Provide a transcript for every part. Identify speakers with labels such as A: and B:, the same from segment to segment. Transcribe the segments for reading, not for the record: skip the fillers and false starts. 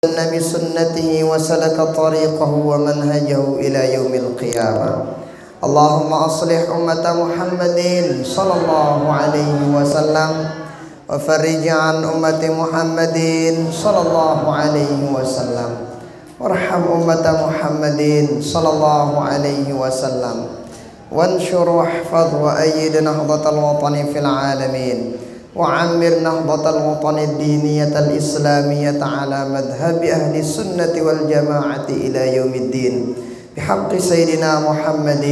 A: بسنته وسلك طريقه ومنهجه إلى يوم القيامة. اللهم أصلح أمة محمد صلى الله عليه وسلم وفرج عن أمة محمد صلى الله عليه وسلم وارحم أمة محمد صلى الله عليه وسلم وانشر واحفظ وأيد نهضة الوطن في العالمين وعمر نهضة الوطن الدينية الإسلامية على مذهب أهل السنة والجماعة إلى يوم الدين بحق سيدنا محمد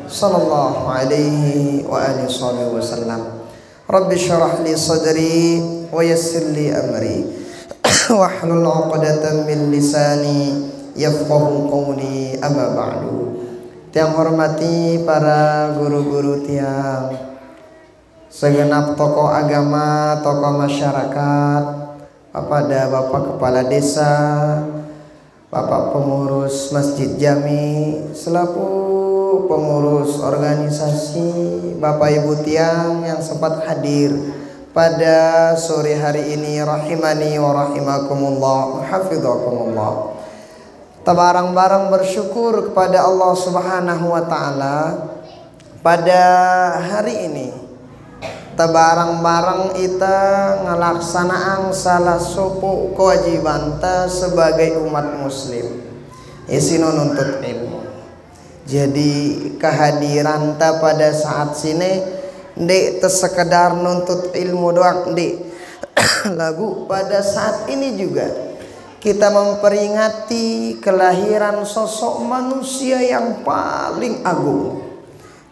A: صلى الله عليه وآله وسلم. رب اشرح لي صدري ويسر لي أمري واحلل عقدة من لساني yafqahu qawli amma ba'du. Tiang hormati para guru-guru tiang, segenap tokoh agama, tokoh masyarakat, kepada Bapak Kepala Desa, Bapak Pengurus Masjid Jami, selaku pengurus organisasi, Bapak Ibu tiang yang sempat hadir pada sore hari ini, rahimani wa rahimakumullah, hafizakumullah. Barang-barang bersyukur kepada Allah Subhanahu wa taala pada hari ini. Barang-barang kita ngelaksanaan salah satu kewajiban ta sebagai umat muslim, isino nuntut ilmu. Jadi kehadiran ta pada saat sini ndek sekedar nuntut ilmu doang, ndek. Lagu pada saat ini juga kita memperingati kelahiran sosok manusia yang paling agung.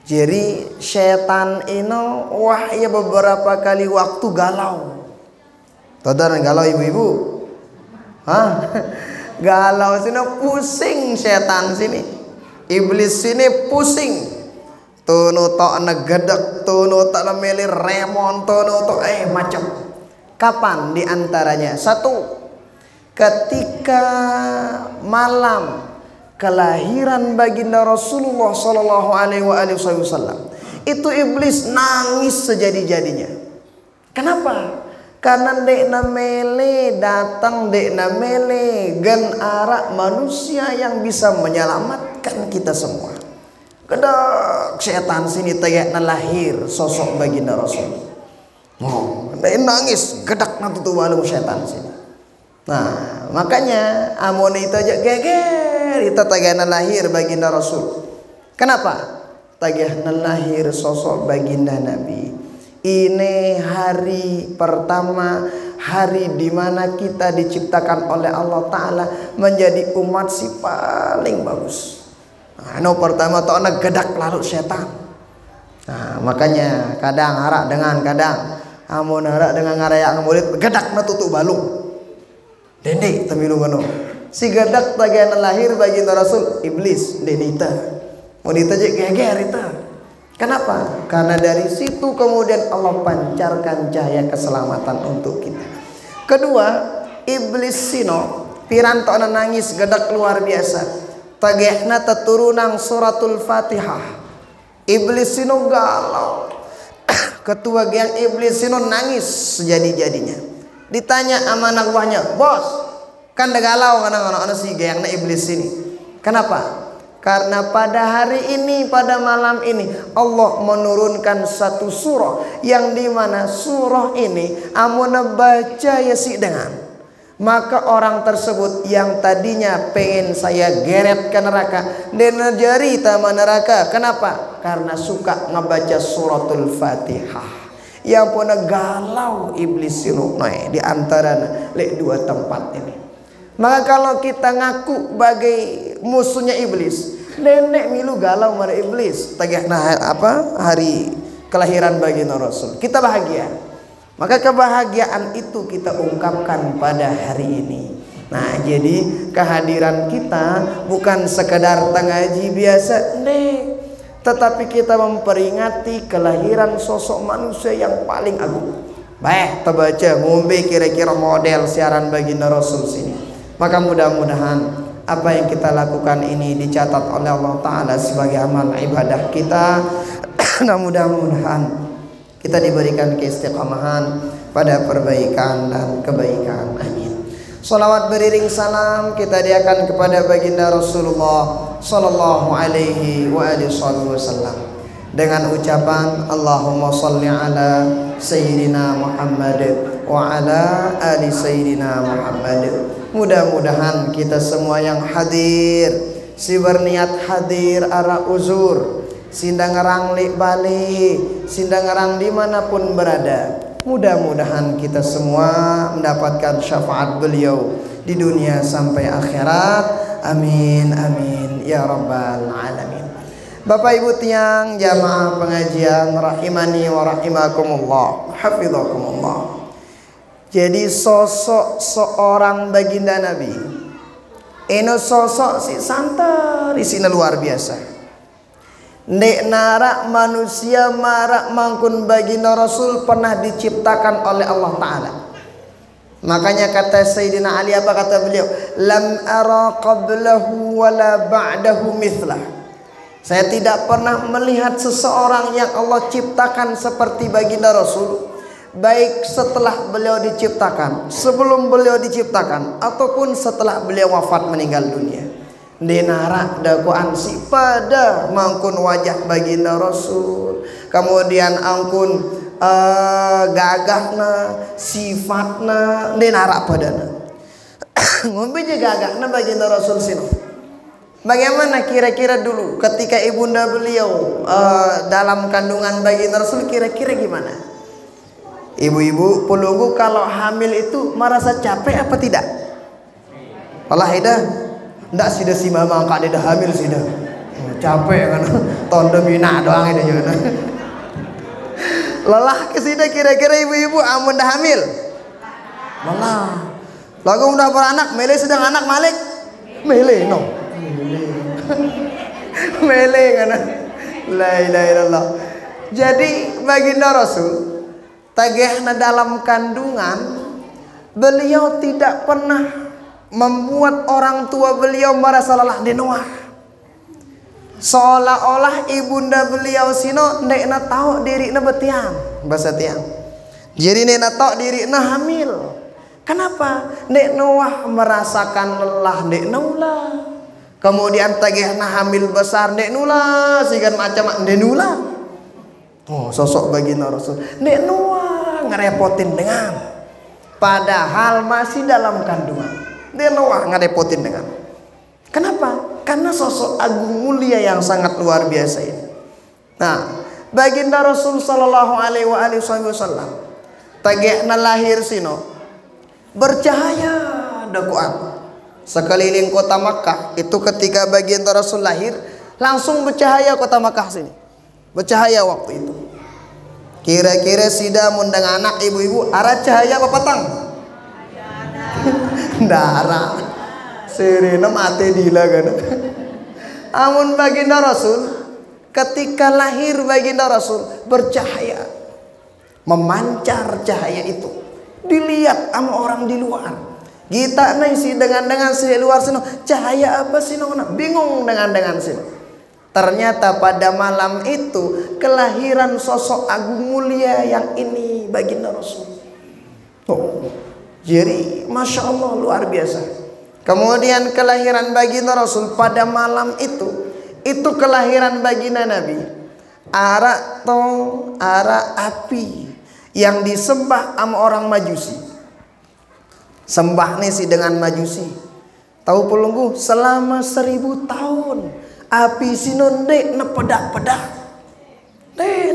A: Jadi setan ini wahya beberapa kali waktu galau. Tadar galau ibu-ibu? Hah? Galau sini pusing setan sini. Iblis sini pusing. Tunu tok negedek, tunu tok nemeli remon, tunu tok macam. Kapan diantaranya? Satu, ketika malam kelahiran baginda Rasulullah Sallallahu Alaihi Wasallam, itu iblis nangis sejadi-jadinya. Kenapa? Karena dek namele datang, dek namele gen arak manusia yang bisa menyelamatkan kita semua. Kedak setan sini tegak lahir sosok baginda Rasul. Dek nangis, kedak nanti tuh walau setan sini. Nah, makanya amun itu aja geger kita tagana lahir baginda Rasul. Kenapa? Tagana lahir sosok baginda Nabi. Ini hari pertama, hari dimana kita diciptakan oleh Allah Ta'ala menjadi umat si paling bagus. Nah, pertama tuh anak gedak lalu setan. Nah, makanya kadang harak dengan kadang amun harak dengan ngarayak murid gedak na tutu balung. Dendek tamilu mano. Si gadak tagana lahir baginda Rasul, iblis denita. Mau ditajak geger itu. Kenapa? Karena dari situ kemudian Allah pancarkan cahaya keselamatan untuk kita. Kedua, iblis sino piranto nangis gadak luar biasa. Tagana teturunang suratul Fatihah. Iblis sino galau. Ketua geng iblis sino nangis sejadi-jadinya. Ditanya sama anak buahnya, bos, kan dah galau anak-anak si gayangna iblis ini. Kenapa? Karena pada hari ini, pada malam ini Allah menurunkan satu surah yang dimana surah ini amun baca ya si dengan, maka orang tersebut yang tadinya pengen saya geret ke neraka dan jari tama neraka. Kenapa? Karena suka ngebaca suratul Fatihah. Yang pun galau iblis sino di antara dua tempat ini. Maka kalau kita ngaku bagai musuhnya iblis, nenek milu galau pada iblis. Hari kelahiran baginda Rasul, kita bahagia. Maka kebahagiaan itu kita ungkapkan pada hari ini. Nah, jadi kehadiran kita bukan sekedar ngaji biasa, tetapi kita memperingati kelahiran sosok manusia yang paling agung. Baik, terbaca ngombe kira-kira model siaran baginda Rasul sini. Maka mudah-mudahan apa yang kita lakukan ini dicatat oleh Allah Ta'ala sebagai amal ibadah kita. Dan mudah-mudahan kita diberikan keistiqamahan pada perbaikan dan kebaikan. Amin. Salawat beriring salam kita hadiahkan kepada baginda Rasulullah sallallahu alaihi wasallam dengan ucapan Allahumma shalli ala sayyidina Muhammad wa ala ali sayyidina Muhammad. Mudah-mudahan kita semua yang hadir, si berniat hadir ara uzur, sindang ngerang li bali, sindang ngerang dimanapun berada, mudah-mudahan kita semua mendapatkan syafaat beliau di dunia sampai akhirat. Amin amin ya rabbal alamin. Bapak Ibu tiang jamaah pengajian rahimani wa rahimakumullah, hafizakumullah. Jadi sosok seorang baginda Nabi eno sosok si santai isina luar biasa. Nek narak manusia marak mangkun baginda Rasul pernah diciptakan oleh Allah Ta'ala. Makanya kata Sayyidina Ali, apa kata beliau? Lam ara qablahu wala ba'dahu mithlah. Saya tidak pernah melihat seseorang yang Allah ciptakan seperti baginda Rasul, baik setelah beliau diciptakan, sebelum beliau diciptakan, ataupun setelah beliau wafat meninggal dunia. Denara dakwaan si pada mangkun wajah baginda Rasul, kemudian angkun gagahna, sifatna, denara padana. Ngombe je gagahna baginda Rasul sini. Bagaimana kira-kira dulu ketika ibunda beliau dalam kandungan baginda Rasul, kira-kira gimana? Ibu-ibu pelunggu kalau hamil itu merasa capek apa tidak? Allah ida. Ndak sida si mama angkat dia dah hamil sida. Capek kan. Tondo mina doang ida juga. Lelah ke sida kira-kira ibu-ibu amun dah hamil. Lelah. Lagu udah beranak, mele sedang anak malik. Mele no. Mele kan. La ilaha illallah. Jadi baginda Rasul tagehna dalam kandungan beliau tidak pernah membuat orang tua beliau merasa lelah denoah. Seolah-olah ibunda beliau sino nekna tahu dirina betiang bahasa tiang. Jadi nekna tahu dirina hamil. Kenapa? Nek Noah merasakan lelah nek nula. Kemudian tagihna hamil besar nek nula, sigan macam nek nula. Oh, sosok baginda Rasul. Nek Noah ngerepotin dengan padahal masih dalam kandungan. Dia Noah ngerepotin dengan. Kenapa? Karena sosok agung mulia yang sangat luar biasa ini. Nah, baginda Rasul sallallahu alaihi wasallam tagehna lahir sino bercahaya dakwaan. Sekeliling kota Makkah itu ketika baginda Rasul lahir langsung bercahaya kota Makkah sini. Bercahaya waktu itu. Kira-kira sida mundang anak ibu-ibu arah cahaya apa petang? Darah serena mati dila kan. Amun baginda Rasul ketika lahir baginda Rasul bercahaya, memancar cahaya itu dilihat sama orang di luar. Kita nih si dengan si luar sini cahaya apa sih nona bingung dengan sini. Ternyata pada malam itu kelahiran sosok agung mulia yang ini baginda Rasul. Oh. Jadi Masya Allah luar biasa. Kemudian kelahiran baginda Rasul pada malam itu kelahiran baginda Nabi. Ara api yang disembah sama orang Majusi. Sembah nih si dengan Majusi. Tahu pelunggu selama 1000 tahun api sinonde nepedak-pedak.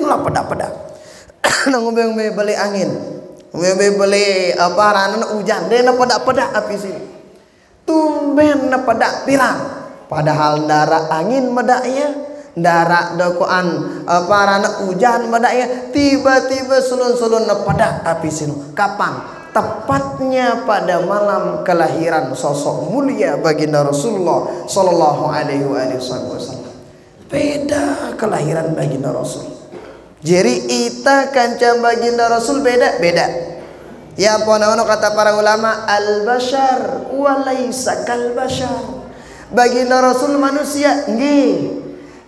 A: Lah pedak-pedak. Ngombe-ngombe balik angin. Beli apa rana hujan dia pedak-pedak api sini. Tumben pedak pirang. Padahal darah angin medaknya, darah dakwaan apa rana hujan medaknya, tiba-tiba sulun-sulun pedak api sini. Kapan? Tepatnya pada malam kelahiran sosok mulia baginda Rasulullah sallallahu alaihi wasallam. Beda kelahiran baginda Rasul. Jadi ita kanca baginda Rasul beda-beda. Ya pono kata para ulama al-bashar wa laisa kal-bashar. Baginda Rasul manusia nggih,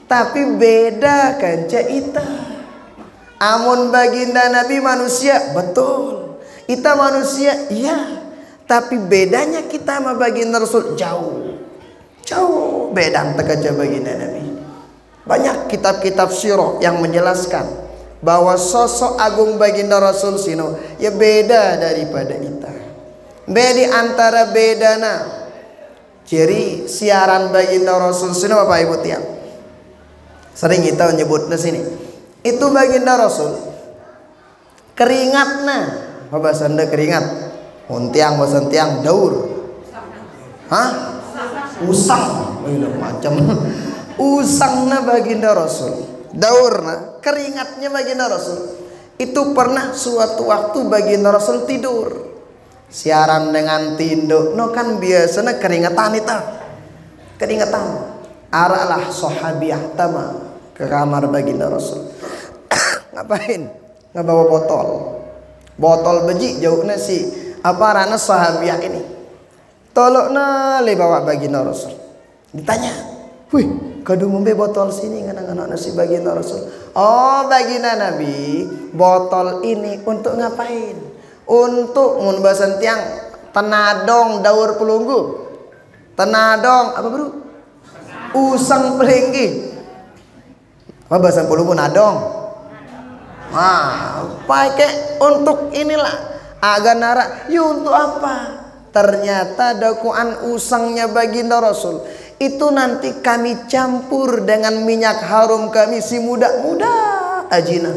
A: tapi beda kanca ita. Amun baginda Nabi manusia betul. Ita manusia iya, Tapi bedanya kita sama baginda Rasul jauh. Jauh beda antara baginda Nabi. Banyak kitab-kitab sirah yang menjelaskan bahwa sosok agung baginda Rasul sino ya beda daripada kita. Beda antara bedana. Jadi siaran baginda Rasul sino Bapak Ibu tiang. Sering kita menyebutnya sini. Itu baginda Rasul keringatna. Apa bahasa keringat? Untiang bahasa tiang daur. Hah? Usang. Macam usangna baginda Rasul. Daurna, keringatnya baginda Rasul. Itu pernah suatu waktu baginda Rasul tidur. Siaran dengan tinduk. No kan biasanya keringatan itu. Keringatan. Aralah sahabiah tama ke kamar baginda Rasul. Ngapain? Ngebawa botol. Botol beji jauhnya si apa rana sahabiah ini. Tolokna le bawa baginda Rasul. Ditanya, "Wih, kadu ngombe botol sini ngana-ngana nasi baginda Rasul." "Oh, baginda Nabi, botol ini untuk ngapain?" "Untuk mun basan tiang tenadong daur pelunggu." Tenadong apa bro? Usang pelinggi. Apa bahasan pelunggu nadong? Pakai untuk inilah. Agar nara, ya untuk apa? Ternyata dakwaan usangnya baginda Rasul itu nanti kami campur dengan minyak harum kami si muda-muda ajina.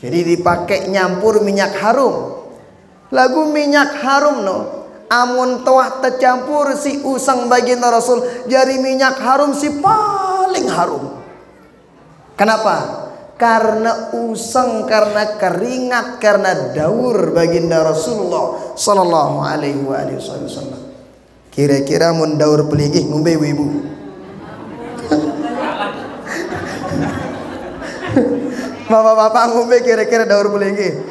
A: Jadi dipakai nyampur minyak harum. Lagu minyak harum no. Amun toah tercampur si usang baginda Rasul jadi minyak harum si paling harum. Kenapa? Karena usang, karena keringat, karena daur baginda Rasulullah sallallahu alaihi wasallam. Kira-kira mun daur pelingih ngombe ibu. Bapak-bapak ngombe kira-kira daur pelingih.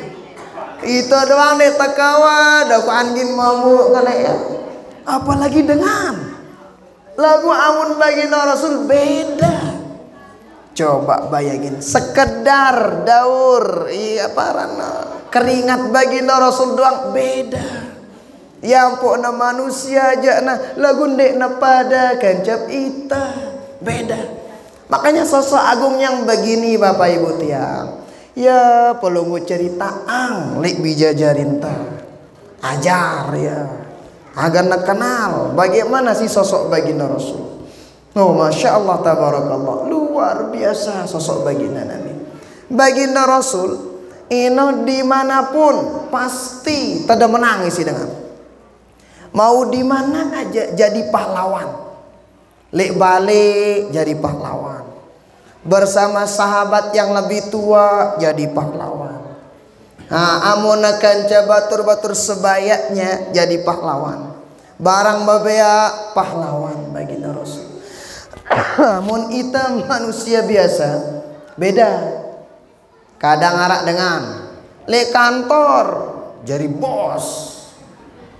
A: Itu doang deh takawa, daku angin mau ya. Apalagi dengan lagu amun baginda Rasul beda. Coba bayangin sekedar daur keringat baginda Rasul doang beda. Ya ampun manusia aja lagu ndek pada kancap ita beda. Makanya sosok agung yang begini Bapak Ibu tiang. Ya pelunggu cerita lek bijajarinta. Ajar ya. Agar nak kenal bagaimana sih sosok baginda Rasul. Oh, Masya Allah, tabarakallah, luar biasa sosok baginda Nabi. Baginda Rasul ino dimanapun pasti tidak menangis dengan. Mau di mana aja jadi pahlawan. Lek balik jadi pahlawan. Bersama sahabat yang lebih tua jadi pahlawan. Amunakan batur-batur sebayaknya jadi pahlawan. Barang babea pahlawan baginda Rasul. Namun kita manusia biasa beda. Kadang arak dengan le kantor jadi bos,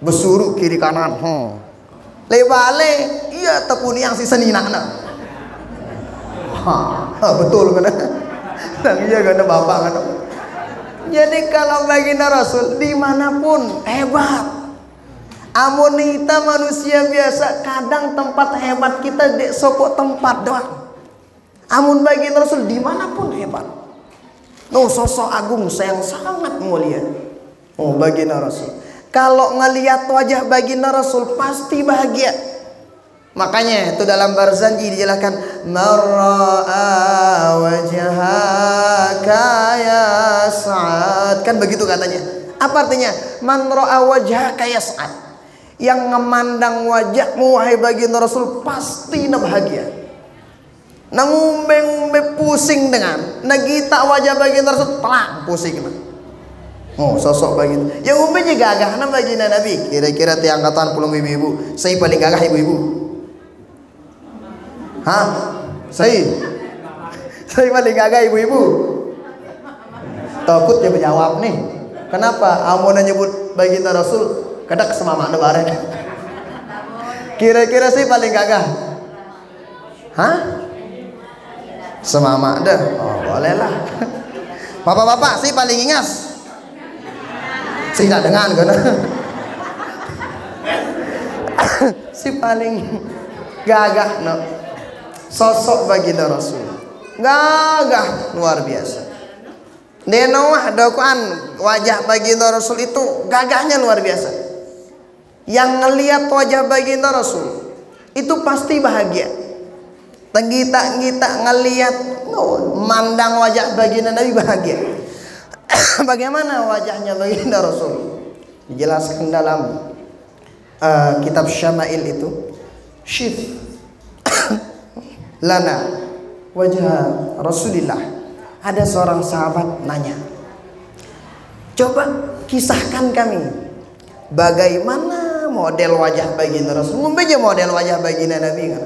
A: besuruh kiri kanan. Le bale iya tepun yang si senina nak. Betul kan? Iya kan bapak kan? Jadi kalau baginda Rasul dimanapun hebat. Amun kita manusia biasa kadang tempat hebat kita di sopok tempat doang. Amun baginda Rasul dimanapun hebat. No sosok agung yang sangat mulia. Oh baginda Rasul. Kalau ngelihat wajah baginda Rasul pasti bahagia. Makanya itu dalam Barzanji dijelaskan marra'a wajhaka ya Sa'ad. Kan begitu katanya. Apa artinya? Man ra'a wajhaka ya Sa'ad. Yang memandang wajahmu wahai baginda Rasul pasti bahagia. Ngumbe-ngumbe pusing dengan nagita wajah baginda Rasul telang pusing. Oh sosok baginda. Yang ngumbe juga gagah baginda Nabi. Kira-kira tiang angkatan pulung ibu-ibu, saya paling gagah ibu-ibu. Saya paling gagah ibu-ibu. Takut dia menjawab nih. Kenapa? Amun nyebut baginda Rasul kadak semama bareng. Kira-kira sih paling gagah. Semama dah. Oh, boleh lah. Bapak-bapak sih paling ingas. Saya tidak dengan kan. si paling gagah no. Sosok baginda Rasul gagah luar biasa. Denowah dokuan wajah baginda Rasul itu gagahnya luar biasa. Yang ngelihat wajah baginda Rasul itu pasti bahagia. Tenggita-ngita ngelihat mandang wajah baginda Nabi bahagia. Bagaimana wajahnya baginda Rasul? Dijelaskan dalam kitab Syama'il itu. Syif lana wajah Rasulillah. Ada seorang sahabat nanya, coba kisahkan kami bagaimana model wajah baginda Rasul. Membaca model wajah baginda Nabi kan.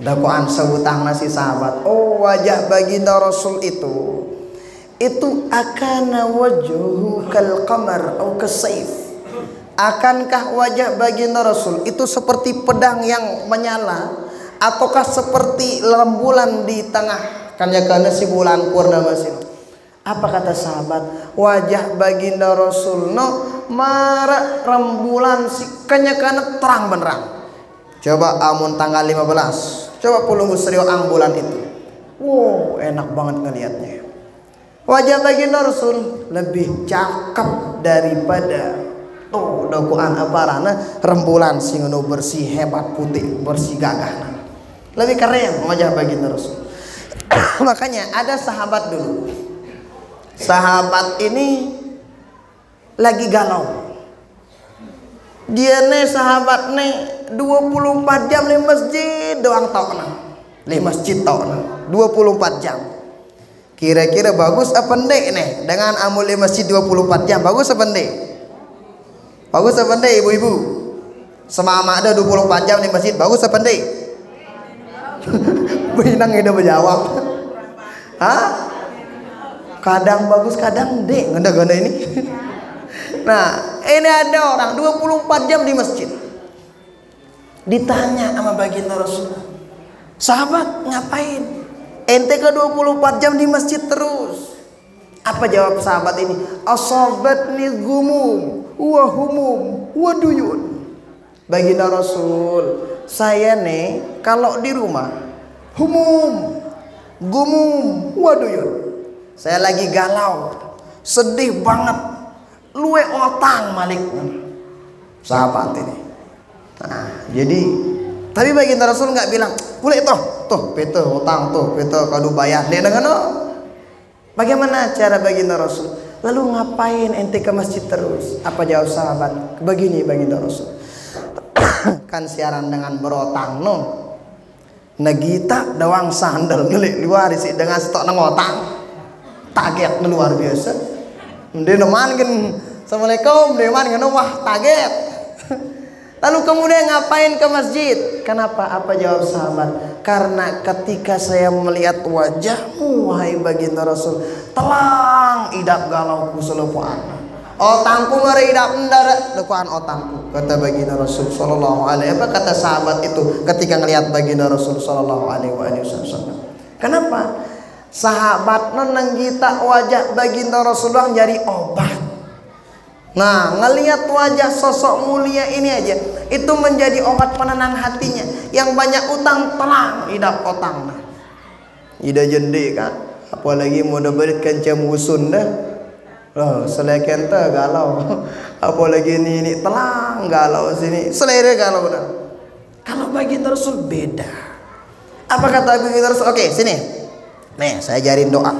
A: Dakwaan sebutang nasi sahabat. Oh, wajah baginda Rasul itu akana wajhu kal qamar atau kasayf. Akankah wajah baginda Rasul itu seperti pedang yang menyala ataukah seperti rembulan di tengah karena si bulan purnama sini? Apa kata sahabat? Wajah baginda Rasul mara rembulan si kanya terang benerang. Coba amun tanggal 15, coba pulung serius ambulan itu. Wow, enak banget ngelihatnya. Wajah baginda Rasul lebih cakep daripada dokuan aparana rembulan sing bersih hebat putih bersih gagah. Lebih keren wajah baginda Rasul. Makanya ada sahabat dulu. Sahabat ini lagi galau. Dia nih sahabat nih 24 jam di masjid doang tokna. Di masjid tokna 24 jam. Kira-kira bagus apa ndek nih dengan amul di masjid 24 jam? Bagus apa ndek? Bagus apa ndek ibu-ibu? Semama ada 24 jam di masjid, bagus apa ndek? Binang udah menjawab. Hah? Kadang bagus, kadang ndek. Ganda-ganda ini. Nah, ini ada orang 24 jam di masjid. Ditanya sama baginda Rasul, sahabat ngapain? Ente ke 24 jam di masjid terus. Apa jawab sahabat ini? Asabatni gumum wa humum wa duyun. Baginda Rasul, saya nih kalau di rumah humum, gumum, waduyun. Saya lagi galau, sedih banget, luwe otang malik. Sahabat ini. Nah, jadi tapi baginda Rasul nggak bilang, boleh tuh, pete otang tuh, pete kado bayar. Dia dengan bagaimana cara baginda Rasul? Lalu ngapain ente ke masjid terus? Apa jawab sahabat? Begini baginda Rasul. Kan siaran dengan berotang Nagita dawang sandal ngelik luar isi dengan stok ngotang. Target luar biasa. Dia neman kan Assalamualaikum, dia man kan wah target. Lalu kemudian ngapain ke masjid? Kenapa? Apa jawab sahabat? Karena ketika saya melihat wajahmu wahai baginda Rasul, telang idap galauku selupuan. Otangku meridap mendarat dekuan otangku, kata baginda Rasul sallallahu alaihi. Apa kata sahabat itu ketika ngelihat baginda Rasul sallallahu alaihi wasallam? Kenapa? Sahabat nenggita wajah baginda Rasulullah jadi obat. Nah, ngelihat wajah sosok mulia ini aja itu menjadi obat penenang hatinya. Yang banyak utang telang idap otang. Ida jende kan, apalagi mau dapat kencam usun dah. Selekan tak galau. Apalagi ini telang galau sini. Selera galau dah. Kalau baginda Rasul beda. Apa kata baginda Rasul? Oke, sini. Nih, saya ajarin doa.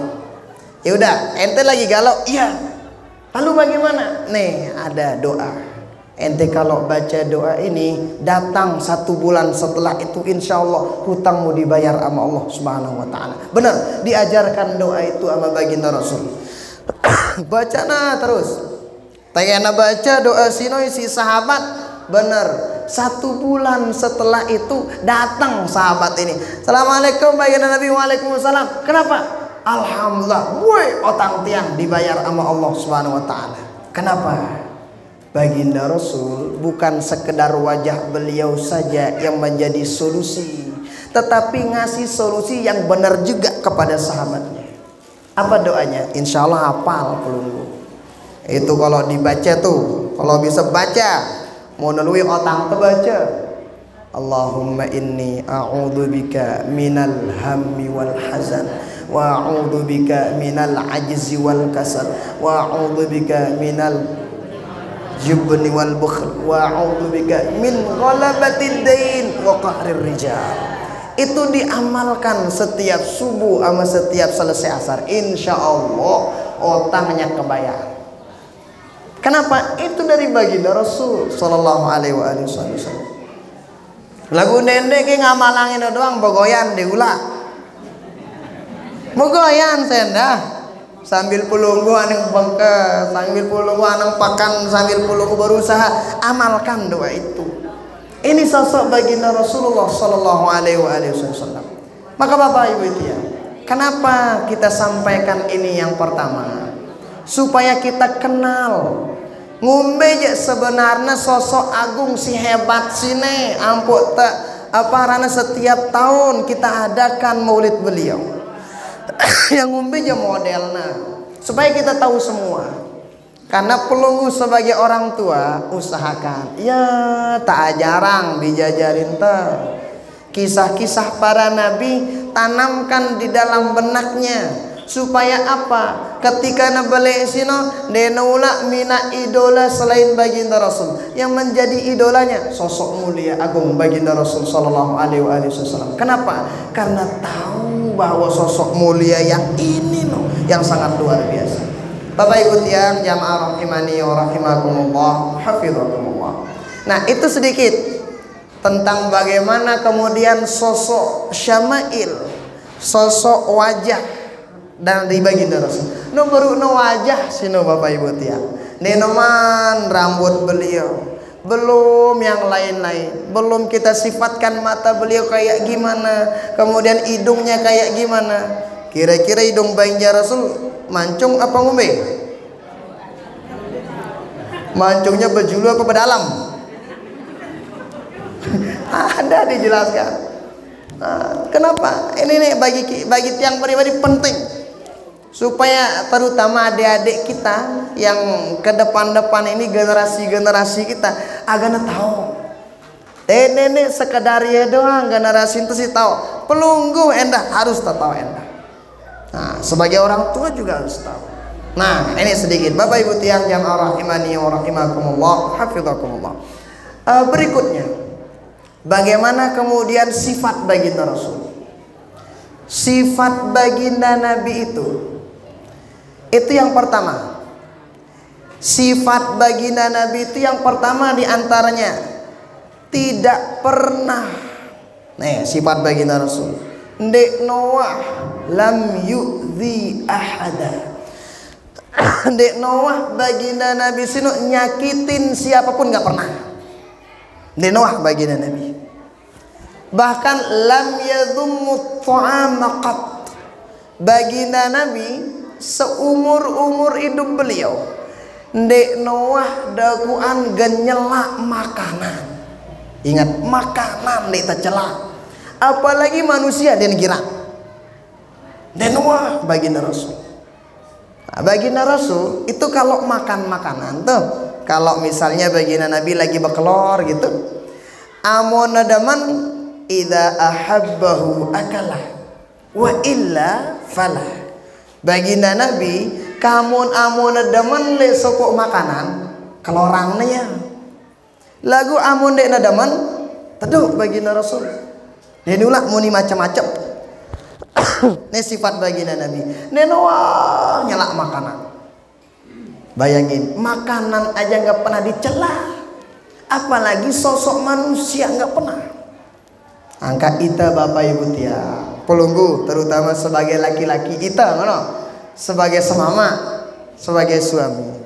A: Ya udah, ente lagi galau. Iya. Lalu bagaimana? Nih, ada doa. Ente kalau baca doa ini, datang 1 bulan setelah itu insya Allah hutangmu dibayar sama Allah Subhanahu wa ta'ala. Benar, diajarkan doa itu sama baginda Rasul. Baca terus. Tayana baca doa sinoi si sahabat. Benar, 1 bulan setelah itu datang sahabat ini. Assalamualaikum baginda Nabi. Waalaikumsalam. Kenapa? Alhamdulillah, woi otang tiang dibayar sama Allah Subhanahu wa ta'ala. Kenapa? Baginda Rasul bukan sekedar wajah beliau saja yang menjadi solusi, tetapi ngasih solusi yang benar juga kepada sahabatnya. Apa doanya? Insya Allah hafal pelunggu. Itu kalau dibaca tuh, kalau bisa baca mau nalui otang terbaca Allahumma inni a'udzubika minal hammi wal hazan wa a'udzubika minal ajzi wal kasal wa a'udzubika minal jubni wal bukhl wa a'udzubika min ghalabatid dain wa qahrir rijal. Itu diamalkan setiap subuh sama setiap selesai asar, insya Allah otangnya kebayar. Kenapa? Itu dari baginda Rasul sallallahu alaihi wasallam. Lagu nende ki ngamalangin doang bogoyan diulah. Bogoyan sendah sambil pulunggu aneng bengke, sambil pulunggu aneng pakan, sambil pulunggu berusaha, amalkan doa itu. Ini sosok baginda Rasulullah sallallahu alaihi wasallam. Maka Bapak Ibu itu ya, kenapa kita sampaikan ini yang pertama? Supaya kita kenal ngumbe je sebenarnya sosok agung si hebat sini ampun tak apa karena setiap tahun kita adakan maulid beliau yang ngumbe je modelnya supaya kita tahu semua. Karena pelunggu sebagai orang tua usahakan ya tak jarang dijajarin kisah-kisah para nabi, tanamkan di dalam benaknya. Supaya apa? Ketika nabale sino denula mina idola selain baginda Rasul, yang menjadi idolanya sosok mulia agung baginda Rasul sallallahu alaihi wasallam. Kenapa? Karena tahu bahwa sosok mulia yang ini yang sangat luar biasa. Bapak Ibu tiang jamaah rahimani wa rahimakumullah, hafizakumullah. Nah, itu sedikit tentang bagaimana kemudian sosok syama'il, sosok wajah dan di baginda Rasul. No baru no wajah sino Bapak Ibu tiang. Nenoman rambut beliau. Belum yang lain-lain. Belum kita sifatkan mata beliau kayak gimana, kemudian hidungnya kayak gimana. Kira-kira hidung baginda Rasul mancung apa ngombe? Mancungnya berjulu apa berdalam? Ada dijelaskan. Nah, kenapa? Ini nih bagi tiang pribadi penting. Supaya terutama adik-adik kita yang ke depan-depan ini generasi-generasi kita agak tahu. Nenek sekedar ya doang generasi itu sih tahu. Pelunggu endah harus tahu endah. Nah, sebagai orang tua juga harus tahu. Nah, ini sedikit Bapak Ibu tiang jamaah rahimani wa rahimakumullah, hafizakumullah. Berikutnya, bagaimana kemudian sifat baginda Rasul? Sifat baginda Nabi itu yang pertama. Sifat baginda Nabi itu yang pertama diantaranya tidak pernah. Nih sifat baginda Rasul. Ndek Noah lam yu'zi ahada. Ndek Noah baginda Nabi sinu nyakitin siapapun nggak pernah. Ndek Noah baginda Nabi. Bahkan lam yadhummu ta'ama qat. Baginda Nabi seumur-umur hidup beliau Ndek Noah daguan genyelak makanan. Ingat makanan Ndek tercelak. Apalagi manusia dan kira. Ndek Noah baginda Rasul. Nah, baginda Rasul itu kalau makan makanan tuh, kalau misalnya baginda Nabi lagi bekelor gitu, amun nadaman idza ahabbahu akalah wa illa falah. Baginda Nabi kamun amun demen le sokok makanan kelorangnya ya. Lagu amun dek nadaman teduh baginda Rasul. Dia ulah muni macam-macam. Ini sifat baginda Nabi. Nenoah nyelak makanan. Bayangin makanan aja nggak pernah dicela, apalagi sosok manusia nggak pernah. Angka ita Bapak Ibu tia pelunggu terutama sebagai laki-laki kita mana sebagai semama sebagai suami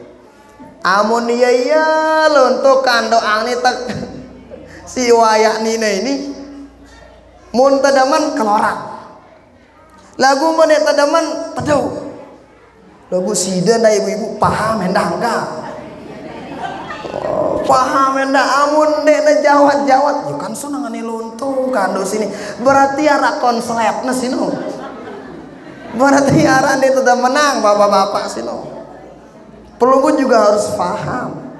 A: amun ya untuk kando angni tak si wayak nina ini mun tadaman kelorak lagu mun tadaman teduh lagu sida na ibu-ibu paham hendak enggak paham enggak amun dek na jawat-jawat ya kan sunangan luntung kando sini berarti ara konsletna sino berarti ara dia tidak menang bapak-bapak sino pelunggu juga harus paham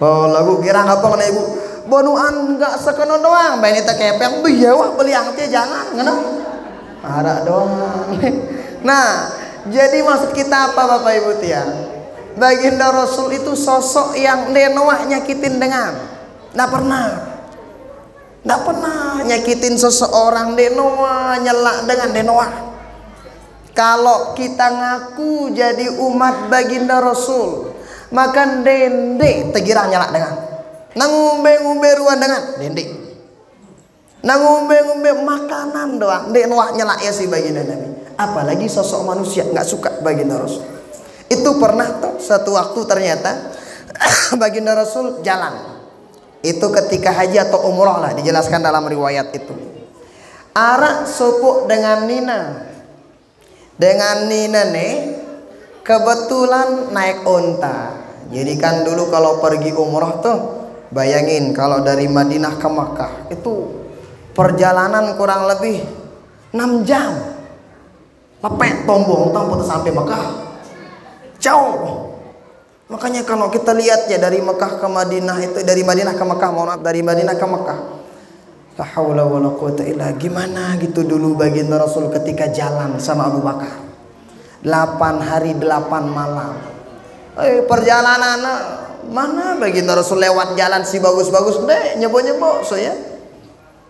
A: Oh lagu kira apa kena ibu bonuan nggak sekono doang bayi tak kepeng biawah beli angti jangan ngena harap doang. Nah jadi maksud kita apa Bapak Ibu tiang, baginda Rasul itu sosok yang denowah nyakitin dengan nggak pernah nyakitin seseorang, denowah nyelak dengan denowah. Kalau kita ngaku jadi umat baginda Rasul, makan dendek tegira nyalak dengan nangumbe-ngumbe ruan dengan dendek, nangumbe-ngumbe makanan doang dek nuah nyalak ya si baginda Nabi. Apalagi sosok manusia nggak suka baginda Rasul. Itu pernah tuh satu waktu ternyata baginda Rasul jalan. Itu ketika haji atau umroh lah, dijelaskan dalam riwayat itu. Arak supuk dengan Nina nih kebetulan naik onta. Jadi kan dulu kalau pergi umroh tuh bayangin kalau dari Madinah ke Makkah itu perjalanan kurang lebih 6 jam. Lepet tombong sampai Makkah jauh. Makanya kalau kita lihat ya dari Mekah ke Madinah itu, dari Madinah ke Mekah, dari Madinah ke Mekah, la haula wala quwata illa gimana gitu dulu baginda Rasul ketika jalan sama Abu Bakar 8 hari 8 malam. Perjalanan mana baginda Rasul lewat jalan si bagus-bagus deh nyebo-nyebo so ya.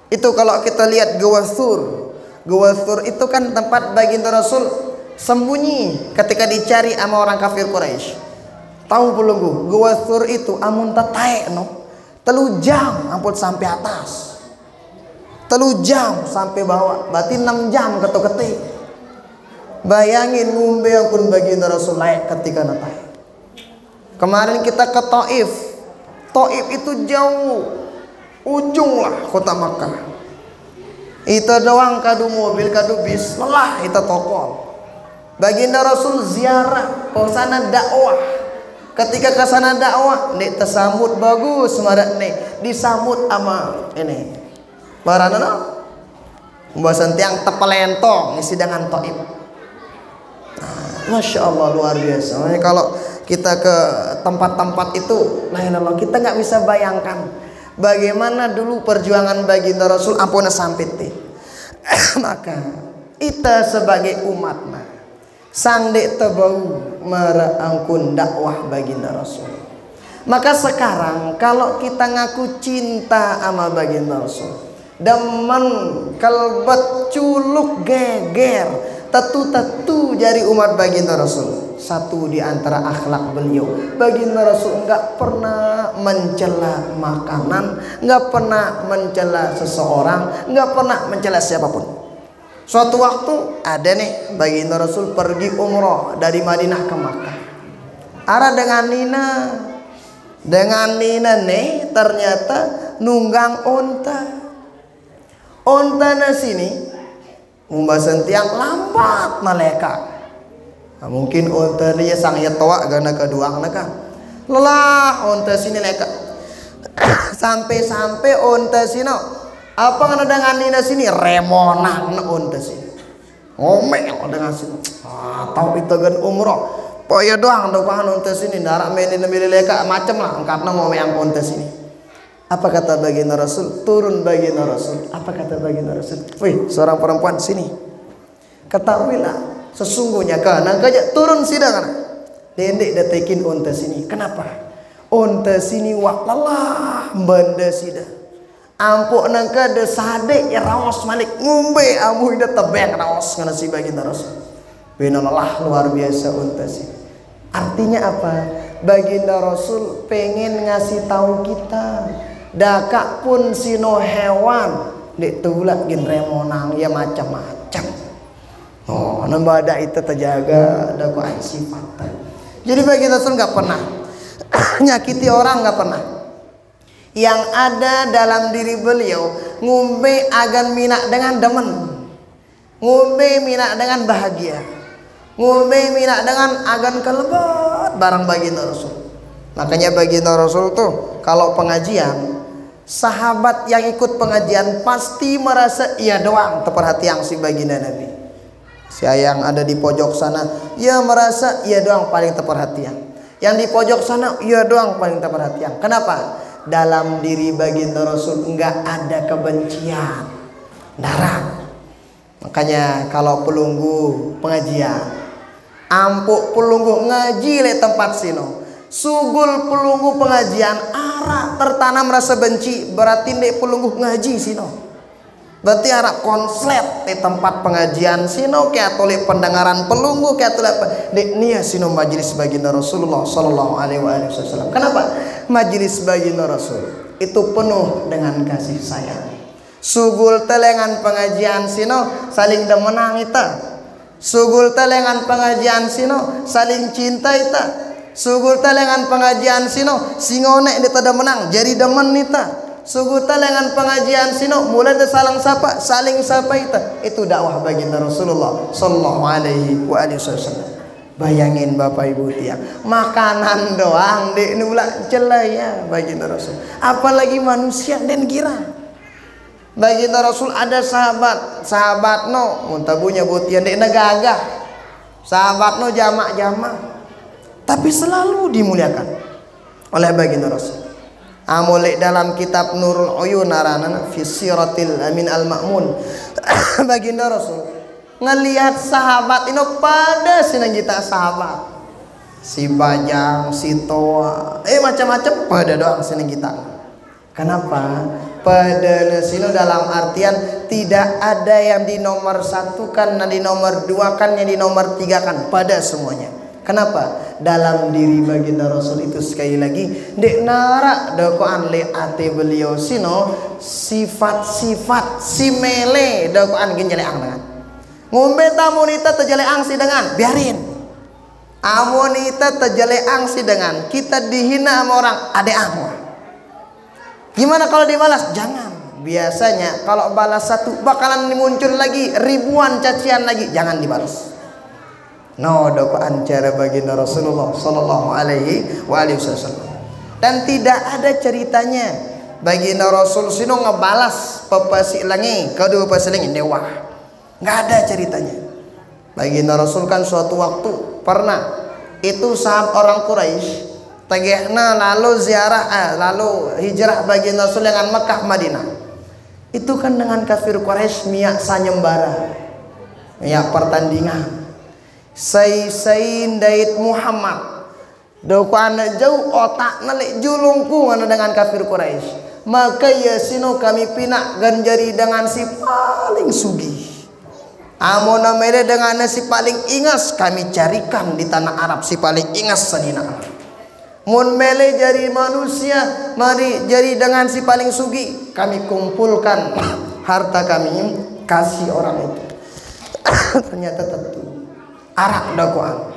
A: Itu kalau kita lihat Gawasur itu kan tempat baginda Rasul sembunyi ketika dicari sama orang kafir Quraisy. Tahu belum Gawasur itu amun tatae no 3 jam ampun sampai atas, 3 jam sampai bawah, berarti 6 jam ketok-ketik. Bayangin ngumbe ampun baginda Rasul layak ketika natai. Kemarin kita ke Taif itu jauh ujung lah kota Makkah. Itu doang kadu mobil kadu bis lelah itu tokol. Baginda Rasul ziarah ke sana dakwah. Ketika ke sana dakwah, nek tersambut bagus marak nek disambut sama ini. Barana pembahasan tiang tepelentong isi dengan Taif. Masya Allah luar biasa. Makanya kalau kita ke tempat-tempat itu, kita nggak bisa bayangkan bagaimana dulu perjuangan baginda Rasul ampun sampiti. Maka kita sebagai umat sang dek tebau merangkun dakwah baginda Rasul. Maka sekarang kalau kita ngaku cinta sama baginda Rasul, demen kalbat culuk geger tetu jari umat baginda Rasul, satu di antara akhlak beliau, baginda Rasul enggak pernah mencela makanan, enggak pernah mencela seseorang, enggak pernah mencela siapapun. Suatu waktu ada nih baginda Rasul pergi umroh dari Madinah ke Makkah. Arah dengan Nina nih ternyata nunggang onta. Onta na sini umbasan tiang lambat maleka. Nah, mungkin onta dia sang yatoa gana kedua kan. Lelah onta sini leka. Sampai onta sini. Apa kan dengan Nina sini remonang onta sini. Ngomel dengan sini. Tahu itu kan umroh. Poya doang doang onta sini darak milih leka macam lah karena ngomel yang onta sini. Apa kata baginda Rasul? Turun baginda Rasul. Apa kata baginda Rasul? Wih, seorang perempuan sini. Ketahuilah sesungguhnya kana gajah turun sida kana. Dendek detekin onta sini. Kenapa? Onta sini wak lelah benda sida. Ampuk nangka de sadek ya raos malik ngumbe amu ida tebeng raos ngana si baginda Rasul. Bina lelah luar biasa onta sini. Artinya apa? Baginda Rasul pengen ngasih tahu kita dakak pun sino hewan dek tulak gin remonang ya macam-macam. Oh, nambah ada itu terjaga ada kok sifat. Jadi baginda Rasul nggak pernah nyakiti orang, nggak pernah. Yang ada dalam diri beliau ngumbe agan minak dengan demen, ngumbe minak dengan bahagia, ngumbe minak dengan agan kelebat barang baginda Rasul. Makanya baginda Rasul tuh kalau pengajian, sahabat yang ikut pengajian pasti merasa iya doang terperhatian si baginda Nabi. Saya yang ada di pojok sana, ya merasa iya doang paling terperhatian. Yang di pojok sana iya doang paling tak perhatian. Kenapa? Dalam diri baginda Rasul enggak ada kebencian, darah. Makanya kalau pelunggu pengajian, ampuk pelunggu ngaji le tempat sino, sugul pelunggu pengajian arak tertanam rasa benci, berarti dek pelunggu ngaji sino. Berarti arak konslet di tempat pengajian sino kayak tolek pendengaran pelunggu kayak tolek dek nia sino majelis baginda Rasulullah sallallahu alaihi wasallam. Kenapa? Majelis baginda Rasul itu penuh dengan kasih sayang. Sugul telengan pengajian sino saling demenang ita. Sugul telengan pengajian sino saling cinta ita. Sugul telengan pengajian sino singone dia tada menang jadi demen ita. Sugul telengan pengajian sino mulai dari saling sapa ita. Itu dakwah baginda Rasulullah sallallahu alaihi wasallam. Bayangin Bapak Ibu tiang, makanan doang dek nula celaya baginda Rasul. Apalagi manusia dan kira. Baginda Rasul ada sahabat no muntabunya butian dek gagah. Sahabat no jamak-jamak. Tapi selalu dimuliakan oleh baginda Rasul. Amolek dalam kitab Nurul Uyun narana fi siratil amin al-ma'mun. Baginda Rasul ngelihat sahabat ini pada sinanggita sahabat. Si Bajang, si Toa, macam-macam pada doang sinanggita. Kenapa? Pada sino dalam artian tidak ada yang di nomor satu kan, di nomor dua kan, yang di nomor tiga kan, pada semuanya. Kenapa? Dalam diri baginda Rasul itu sekali lagi dek narak dakwaan le ate beliau sino sifat-sifat si mele dakwaan genjeleang dengan ngombe tamunita terjeleang si dengan biarin amunita terjeleang si dengan kita dihina sama orang ade amu. Gimana kalau dibalas? Jangan. Biasanya kalau balas satu bakalan muncul lagi ribuan cacian lagi, jangan dibalas. No, dakwaan cara baginda Rasulullah sallallahu alaihi wasallam. Dan tidak ada ceritanya baginda Rasul sino ngebalas pepasi langi kedua pepasi langi dewa. Nggak ada ceritanya. Baginda Rasul kan suatu waktu pernah itu sahabat orang Quraisy tegehna lalu ziarah lalu hijrah baginda Rasul dengan Mekah Madinah. Itu kan dengan kafir Quraisy miak sanyembara. Miak pertandingan. Sayin dait Muhammad dokana jauh otak nalik julungku dengan kafir Quraisy. Maka ya sino kami pinak ganjari dengan si paling sugih. Amona mele dengan si paling ingas kami carikan di tanah Arab si paling ingas sanina. Mun mele jari manusia mari jari dengan si paling sugih kami kumpulkan harta kami kasih orang itu. Ternyata tentu arak dakwaan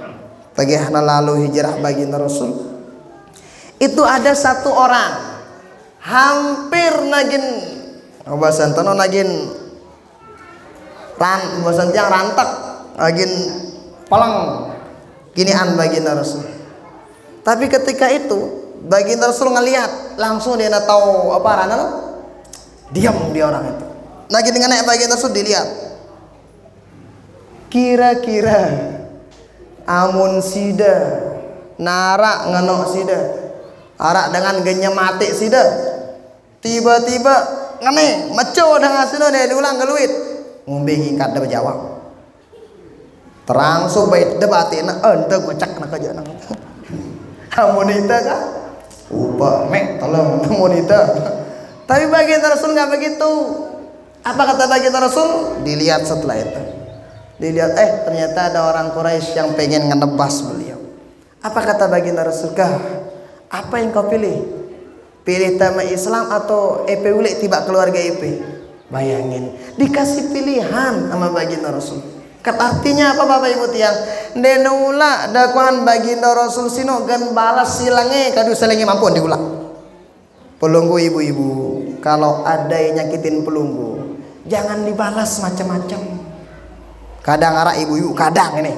A: bagihna lalu hijrah baginda Rasul itu ada satu orang hampir nagin bahasan tono nagin bahasan tiang rantak nagin palang ginian baginda Rasul. Tapi ketika itu baginda Rasul ngelihat langsung dia tahu apa rana diam dia orang itu nagin dengan baginda Rasul dilihat. Kira-kira amun sida narak ngenok sida arak dengan genya mati sida tiba-tiba ngene meco dengan sida dia diulang geluit ngombe ngingkat dia berjawab terang subait debatina ente gocak nak aja nang amunita kan upa mek tolong amunita. Tapi baginda Rasul nggak begitu. Apa kata baginda Rasul? Dilihat setelah itu dilihat ternyata ada orang Quraisy yang pengen ngenebas beliau. Apa kata baginda Rasul? Apa yang kau pilih? Pilih tema Islam atau EP ulik tiba keluarga EP? Bayangin dikasih pilihan sama baginda Rasul. Artinya apa Bapak Ibu tiang? Denula dakwaan baginda Rasul sino gan balas silange kadu selengi mampu diulang. Pelunggu ibu-ibu kalau ada yang nyakitin pelunggu jangan dibalas macam-macam. Kadang arah ibu-ibu kadang ini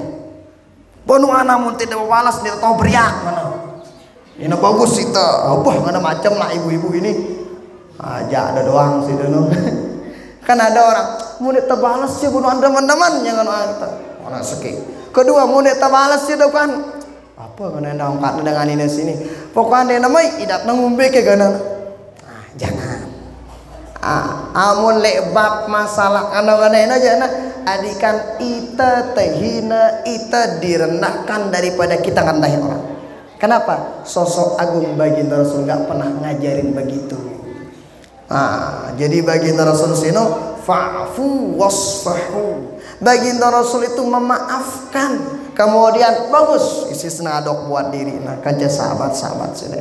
A: penuh anak mun tidak balas dia tahu beriak mana ini bagus sih apa mana macam lah ibu-ibu ini aja ada doang sih dulu. Kan ada orang mun tidak balas sih bunuh teman-teman jangan kita mana seki kedua mun tidak balas sih kan Apa kena angkat dengan ini sini. Pokoknya namai idat ngombe ke gana. Nah, jangan. Amun lebab masalah kana-kana aja nah adikan ita tehina ita direndahkan daripada kita ngandahin orang. Kenapa? Sosok agung baginda Rasul nggak pernah ngajarin begitu. Jadi baginda Rasul sino fa'fu wasfahu. Baginda Rasul itu memaafkan. Kemudian bagus isi senadok buat diri nah kanca sahabat-sahabat sini.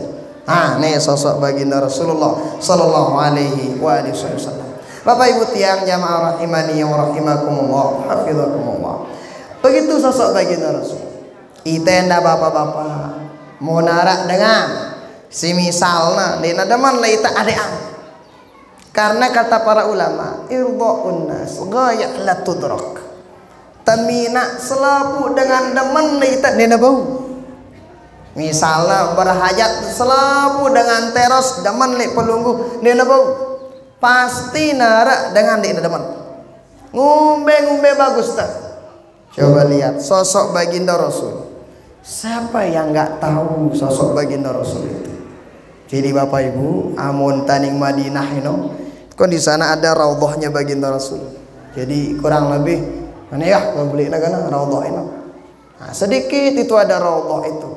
A: Nih sosok baginda Rasulullah sallallahu alaihi wasallam. Bapak Ibu tiang jamaah rahimani wa rahimakumullah, hafizakumullah. Begitu sosok baginda Rasul. Itenda bapak-bapak mau narak dengan si misalna dina deman laita adean. Karena kata para ulama, irda'un nas ghayah la tudrak. Tamina selapu dengan demen laita dina bau. Misalnya berhajat selapu dengan teros demen li pelunggu dina bau. Pasti narak dengan dina demen. Ngumbe bagus tak? Coba lihat sosok baginda Rasul. Siapa yang nggak tahu sosok baginda Rasul itu? Jadi Bapak Ibu, amun taning Madinah ino, kan di sana ada raudhahnya baginda Rasul. Jadi kurang lebih mana ya kalau beli negara raudhah ino. Nah, sedikit itu ada raudhah itu.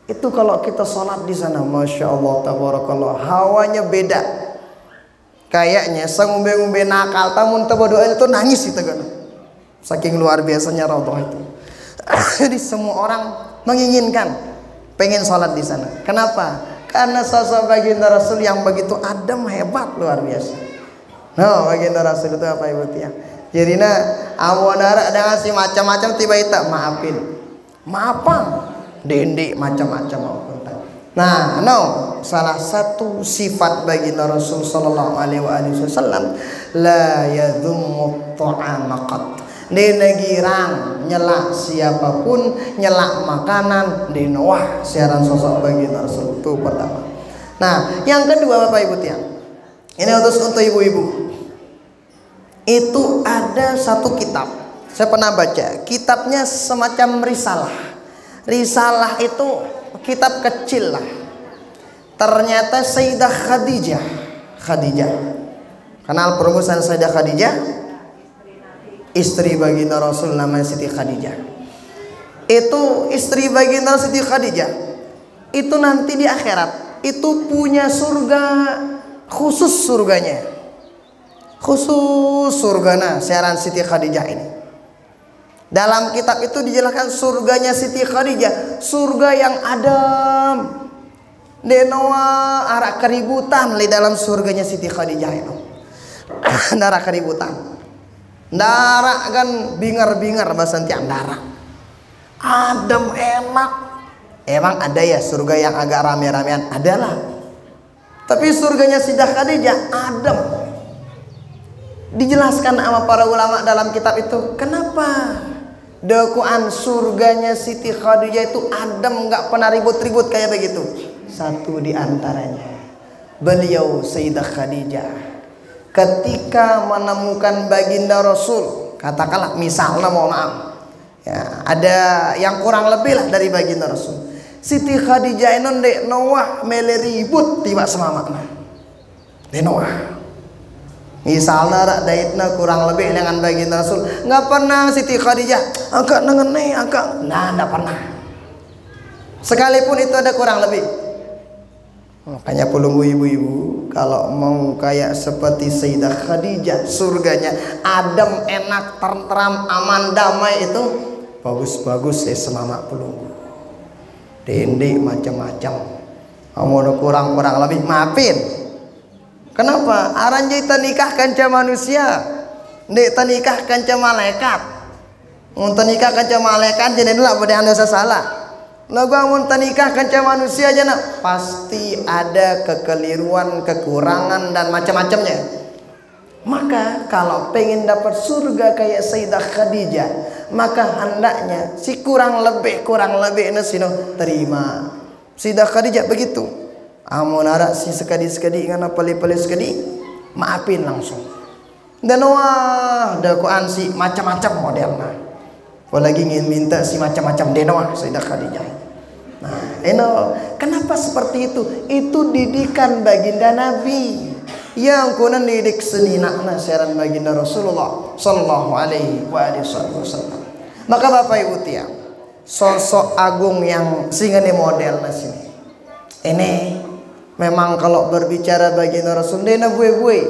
A: Itu kalau kita sholat di sana, masya Allah, tabarakallah, hawanya beda. Kayaknya sengumbe-ngumbe nakal, tamun doa itu nangis itu kan. Saking luar biasanya raudhah itu. Jadi semua orang menginginkan pengen sholat di sana. Kenapa? Karena sosok baginda Rasul yang begitu adem, hebat, luar biasa. Nah, baginda Rasul itu apa Ibu tiang? Jadi awanara dengan si macam-macam tiba-tiba maafin, maafan, dendek macam-macam. Nah, salah satu sifat baginda Rasul sallallahu alaihi wasallam la yadhummu ta'ama qat. Dina girang nyelak siapapun, nyelak makanan, dina wah siaran sosok baginda Rasul itu pertama. Nah, yang kedua Bapak Ibu tiang, ini untuk ibu-ibu. Itu ada satu kitab, saya pernah baca, kitabnya semacam risalah. Risalah itu kitab kecil lah. Ternyata Sayyidah Khadijah, kenal perumusan Sayyidah Khadijah? Istri baginda Rasul namanya Siti Khadijah. Itu istri baginda Siti Khadijah. Itu nanti di akhirat itu punya surga khusus surganya. Khusus surgana siaran Siti Khadijah ini. Dalam kitab itu dijelaskan surganya Siti Khadijah, surga yang adem. Denoa arak keributan di dalam surganya Siti Khadijah itu. Darah keributan. Darah kan bingar-bingar bahasa tiang darah. Adem enak. Emang ada ya surga yang agak rame-ramean? Adalah. Tapi surganya Siti Khadijah adem. Dijelaskan sama para ulama dalam kitab itu. Kenapa? Dakwaan surganya Siti Khadijah itu adem, nggak pernah ribut-ribut kayak begitu. Satu di antaranya, beliau Sayyidah Khadijah ketika menemukan baginda Rasul, katakanlah misalnya mohon maaf ya, ada yang kurang lebih lah dari baginda Rasul. Siti Khadijah itu dek Noah mele ribut tiba semamakna dek Noah. Misalnya daitna kurang lebih dengan baginda Rasul, nggak pernah Siti Khadijah angkat nengeneh angkat, nggak pernah. Sekalipun itu ada kurang lebih. Makanya pelunggu ibu-ibu kalau mau kayak seperti Sayyidah Khadijah, surganya adem, enak, tentram, aman, damai itu bagus-bagus semamak pelunggu. Dendek macam-macam. Kamu kurang-kurang lebih maafin. Kenapa? Aran kita nikahkan ca manusia, dek nikahkan ca malaikat. Untuk nikahkan ca malaikat jadi lah pada anda salah. Lagu amun nikahkan ca manusia aja nak pasti ada kekeliruan, kekurangan dan macam-macamnya. Maka kalau pengen dapat surga kayak Sayyidah Khadijah, maka hendaknya si kurang lebih nasino terima. Sayyidah Khadijah begitu. Amun ada si sekadi-sekadi ngana pali-pali sekadi, maafin langsung. Dan wah dakwaan si macam-macam modelnya. Apalagi ingin minta si macam-macam denoah Sayyidah Khadijah. Kenapa seperti itu? Itu didikan baginda Nabi. Yang kunan didik seninakna siaran baginda Rasulullah sallallahu alaihi wasallam. Maka Bapak Ibu tiang, sosok agung yang singa nih model sini. Ini memang kalau berbicara baginda Rasul dena gue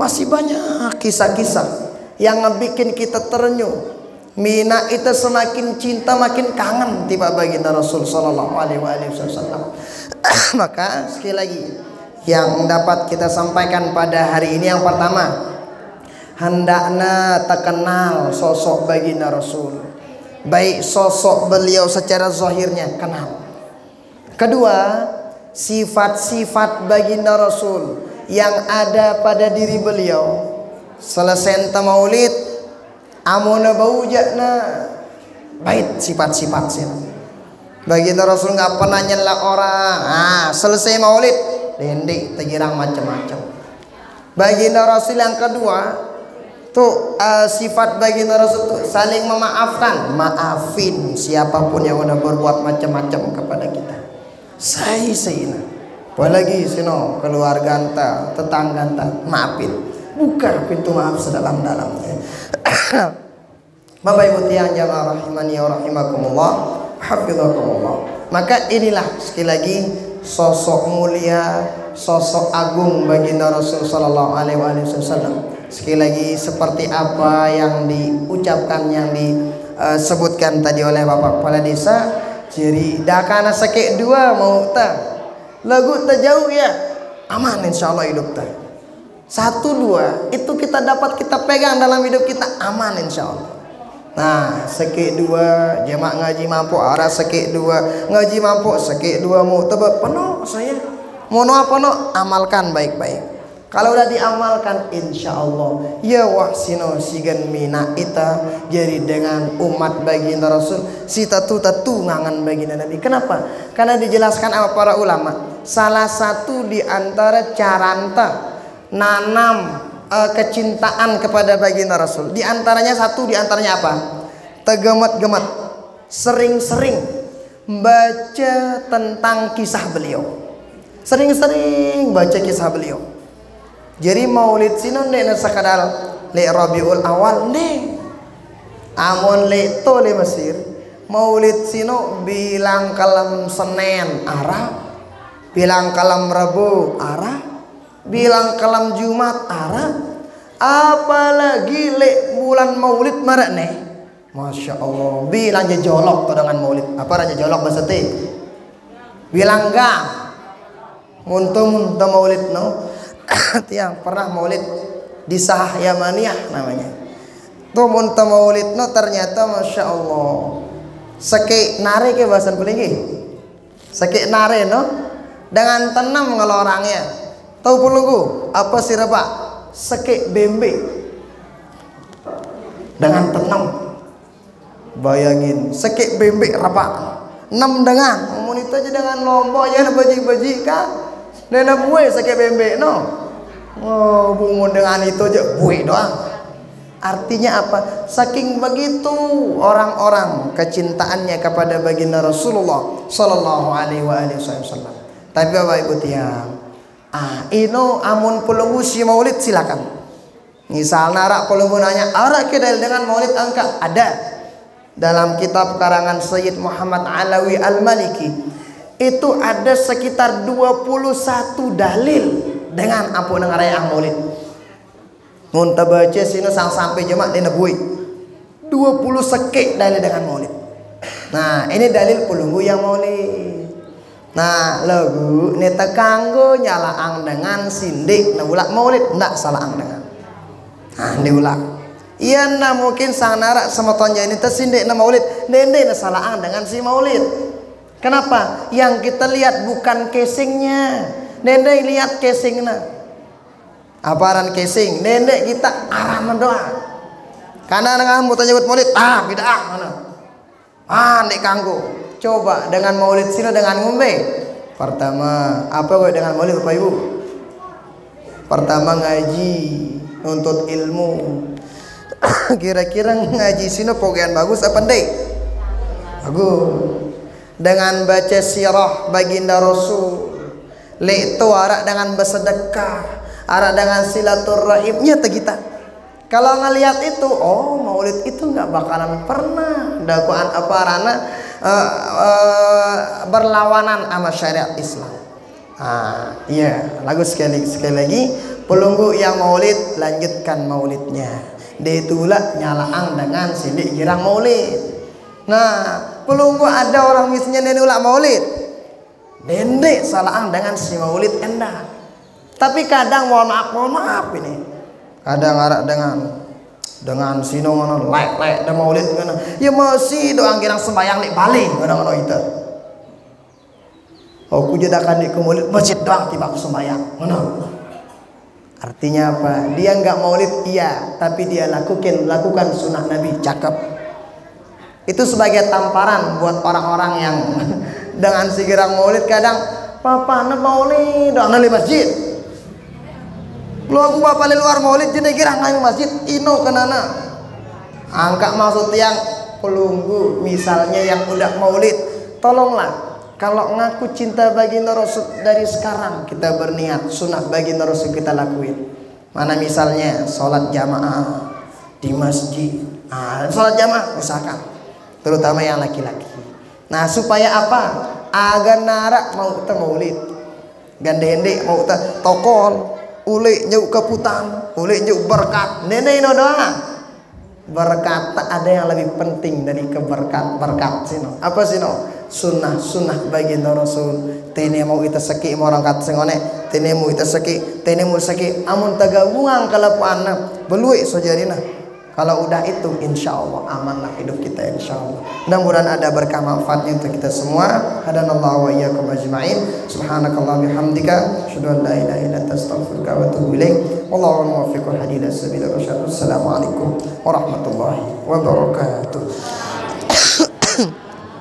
A: masih banyak kisah-kisah yang ngebikin kita terenyuh. Mina itu semakin cinta makin kangen tiba baginda Rasul sallallahu alaihi wasallam. Maka sekali lagi yang dapat kita sampaikan pada hari ini, yang pertama, hendaknya terkenal sosok baginda Rasul, baik sosok beliau secara zahirnya kenal. Kedua, sifat-sifat baginda Rasul yang ada pada diri beliau. Selesai enta maulid, amuna baujakna baik sifat-sifat sih. Baginda Rasul nggak pernah nyela orang. Selesai maulid, dendek tergirang macam-macam. Baginda Rasul yang kedua, tuh sifat baginda Rasul tuh saling memaafkan, maafin siapapun yang udah berbuat macam-macam kepada kita. Saya apalagi sino keluarga anta, tetangga anta, maafin. Buka pintu maaf sedalam-dalamnya. Bapak Ibu tiang jamaah rahimani wa rahimakumullah, hafizakumullah. Maka inilah sekali lagi sosok mulia, sosok agung baginda Rasul sallallahu alaihi wasallam. Sekali lagi seperti apa yang diucapkan, yang disebutkan tadi oleh Bapak Kepala Desa. Jadi dah kana sakit dua mau tak lagu tak jauh ya, aman insyaallah hidup tak. 1, 2 itu kita dapat kita pegang dalam hidup kita, aman insyaallah. Nah, sakit 2 jemaah ngaji mampu arah sakit 2 ngaji mampu sakit 2 mau tebak penuh saya mono apa no amalkan baik-baik. Kalau udah diamalkan insyaallah ya wahsino sigan mina ita jadi dengan umat baginda Rasul si tatu ngangan baginda Nabi. Kenapa? Karena dijelaskan sama para ulama, salah satu di antara caranta nanam kecintaan kepada baginda Rasul, di antaranya apa? Tegemet-gemet, sering-sering baca tentang kisah beliau, sering-sering baca kisah beliau. Jadi maulid sino nek sakadal le Rabiul Awal nek amun le to le Mesir maulid sino bilang kalam Senin arah, bilang kalam Rabu arah, bilang kalam Jumat arah, apalagi le bulan maulid marak nih, masya Allah bilang jolok to dengan maulid. Apa raja jolok bahasa teh bilang gak muntum maulid no. Tiang pernah maulid di Sah Yamaniyah namanya tuh muntum maulid no, ternyata masya Allah sakit nare ke bahasan pelinggi sakit nare no dengan tenang ngelorangnya. Tahu pelunggu apa sih reba sakit bembe dengan tenang. Bayangin sakit bembe reba 6 dengan ngomong itu aja dengan lombok ya baji-baji kan nena buai sakit bembe no. Oh, bungun dengan itu aja buai doang. Artinya apa? Saking begitu orang-orang kecintaannya kepada baginda Rasulullah sallallahu alaihi wasallam. Tapi Bapak Ibu tiang, ino amun pelunggu si maulid silakan. Misalnya rak pelunggu nanya, "Ara kedal dengan maulid angka?" Ada. Dalam kitab karangan Sayyid Muhammad Alawi Al-Maliki itu ada sekitar 21 dalil dengan apa ngaraya maulid. Mun baca sini sampai jemaah dina bui 20 sekek dalil dengan maulid. Nah, ini dalil pelunggu yang maulid. Nah, lagu neta kanggo nyalaang dengan sindik na ulak maulid ndak salaang dengan. Nah, diulak. Iya na mungkin sang narak sama tonja ini tersindik na maulid, nende na salaang dengan si maulid. Kenapa? Yang kita lihat bukan casingnya. Nende lihat casingnya. Aparan casing? Nende kita arah mendoa. Karena dengan mau tanya maulid, bid'ah mana? Ndek kanggo. Coba dengan maulid sini dengan ngombe. Pertama, apa gue dengan maulid Bapak Ibu? Pertama ngaji, nuntut ilmu. Kira-kira ngaji sini pogean bagus apa ndek? Bagus. dengan baca sirah baginda Rasul, lek tu arak dengan bersedekah, arak dengan silaturahimnya kita. Kalau ngelihat itu, oh maulid itu nggak bakalan pernah dakwaan apa rana berlawanan sama syariat Islam. Iya, lagu sekali lagi, pelunggu yang maulid lanjutkan maulidnya. Dia itulah nyalaang dengan sidik girang maulid. Nah, pelunggu ada orang misalnya dia ulak maulid, dendek salaang dengan si maulid endah. Tapi kadang mohon maaf ini, kadang arak dengan sino ngono like dan maulid ngono. Ya masih doang girang sembayang lek balik ngono itu. Aku jadakan di maulid masjid doang tiba aku sembayang ngono. Artinya apa? Dia enggak maulid iya, tapi dia lakukan sunnah Nabi, cakep. Itu sebagai tamparan buat orang-orang yang dengan sigirang maulid kadang papa na maulid doang di masjid. Lu aku bapak di luar maulid jadi girang nang masjid ino kenana. Angka maksud yang pelunggu misalnya yang udah maulid, tolonglah kalau ngaku cinta baginda Rasul dari sekarang kita berniat sunnah baginda Rasul kita lakuin. Mana misalnya sholat jamaah di masjid, sholat jamaah misalkan, terutama yang laki-laki. Nah supaya apa? Agar narak mau kita maulid, gandende mau kita tokol, ule nyuk keputan, ule nyuk berkat, nenek no doa. Berkat ada yang lebih penting dari berkat sino. Apa sino? Sunnah baginda Rasul. Tene mau kita seki orang kat sengone, tene mau kita seki, tene mau seki. Amun tagawuang kalapuan belui sojarina. Kalau udah itu insya Allah amanlah hidup kita insya Allah. Mudah-mudahan ada berkah manfaatnya untuk kita semua. Hadanallahu wa iyyakum ajma'in. Subhanakallah bihamdika asyhadu an la ilaha illa anta astaghfiruka wa atubu ilaik. Wallahu muwaffiqul hadi ila sabilir rasyad. Assalamualaikum warahmatullahi wabarakatuh.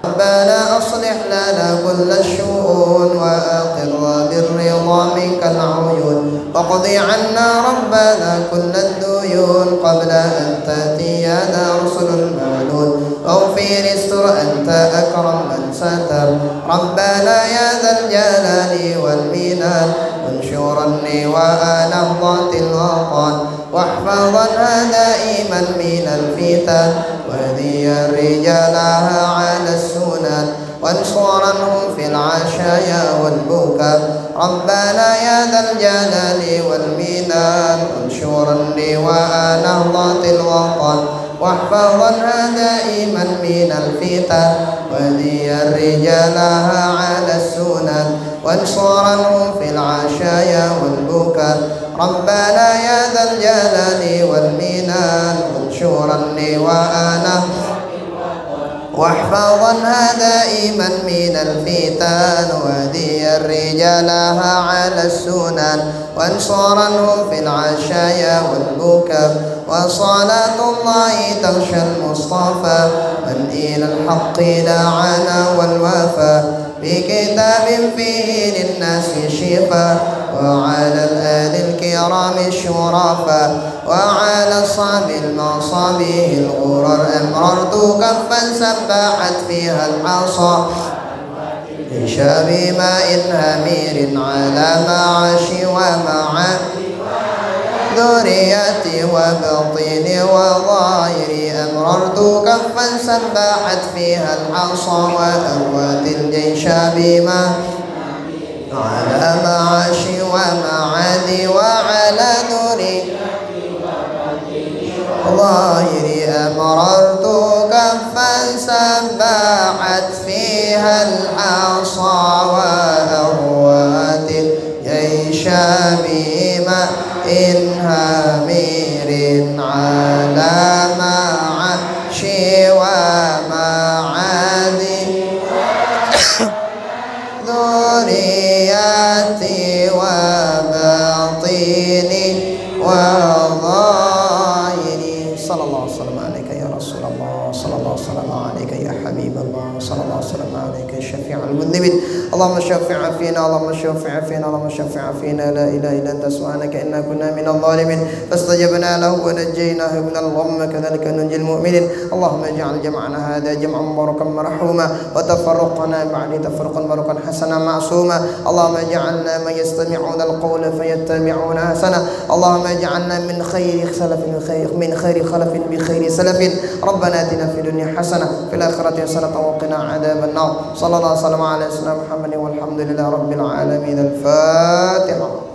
A: ربنا أصلح لنا كل الشؤون وأقر بالرضا منك العيون واقض عنا ربنا كل الديون قبل أن تأتينا رسل المعلون واغفر استر أنت أكرم من ستر ربنا يا ذا الجلال والمنان وانشرني وأنا ضات الوطن واحفظنا دائما من الفتن واهدي رجالها على السنن وانصرنهم في العشايا والبكاء ربنا يا ذا الجلال والمنان وانشرني وأنا ضات الوطن واحفظنا دائما من الفتن واهدي رجالها على السنن وانصرنهم في العشايا والبكاء ربنا يا ذا الجلال والمنان وانشرني وأنا واحفظنها دائما من الفتن واهدي رجالها على السنن وانصرنهم في العشايا والبكاء وصلاة الله تغشى المصطفى من إلى الحق دعانا والوفا بكتاب فيه للناس شفاء وعلى الآل الكرام الشرفاء وعلى الصحب المصابيح الغرر أمررت كفا سبحت فيها الحصى لشاب ماء همير على معاشي ومع ذريتي وبطيني وظاهري أمررت كفا سبحت فيها الحصى وأروات الجيش بما على معاشي ومعادي وعلى ذري ظاهري أمررت كفا سبحت فيها الحصى وأروات الجيش بما إن همير على معاشي ومعادي ذرياتي وباطني وظاهري صلى الله عليه وسلم عليك يا رسول الله. صلى الله وسلم عليك يا حبيب الله صلى الله وسلم عليك يا شفيع المذنبين اللهم شفع فينا اللهم شفع فينا اللهم شفع فينا لا إله إلا أنت سبحانك إنا كنا من الظالمين فاستجبنا له ونجيناه من الغم كذلك ننجي المؤمنين اللهم اجعل جمعنا هذا جمعا مباركا مرحوما وتفرقنا بعد تفرقا مباركا حسنا معصوما اللهم اجعلنا من يستمعون القول فيتبعون احسنه اللهم اجعلنا من خير خلف من خير خلف بخير سلف ربنا اتنا في الدنيا حسنه في الاخره حسنه وقنا عذاب النار صلى الله وسلم على سيدنا محمد والحمد لله رب العالمين الفاتحه.